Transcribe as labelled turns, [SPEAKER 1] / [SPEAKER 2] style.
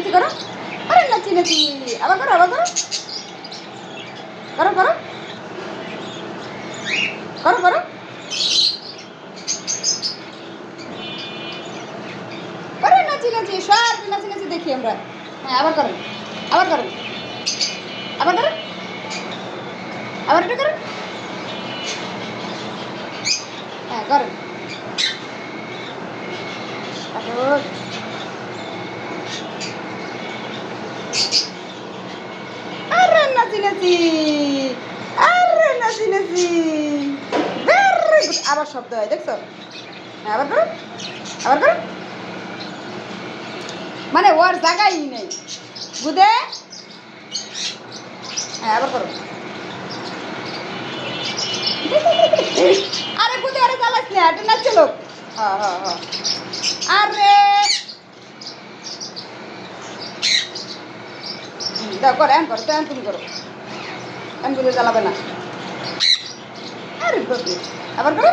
[SPEAKER 1] নাচি করো, আরে নাচি নাচি, আবার করো, আবার করো, করো করো করো করো, আরে নাচি নাচি, সব নাচি নাচি দেখি আমরা। হ্যাঁ আবার করো, আবার করো, আবার করো, আবার এটা করো, হ্যাঁ করো, তারপর আরে নাচি নাচি, আরে নাচি নাচি, ভেরি গুড, আবার শব্দ হয় দেখছো। হ্যাঁ আবার করো, আবার করো, মানে ওর জায়গাই নেই বুঝে। হ্যাঁ আবার করো, আরে বুঝে, আরে চালাস না, এটা নাচছে লোক। হ্যাঁ হ্যাঁ হ্যাঁ, আরে দাও করো, এন করো তো, এন তুমি করো, এন বুঝে চালাবে না। আরে বাপরে, আবার করো,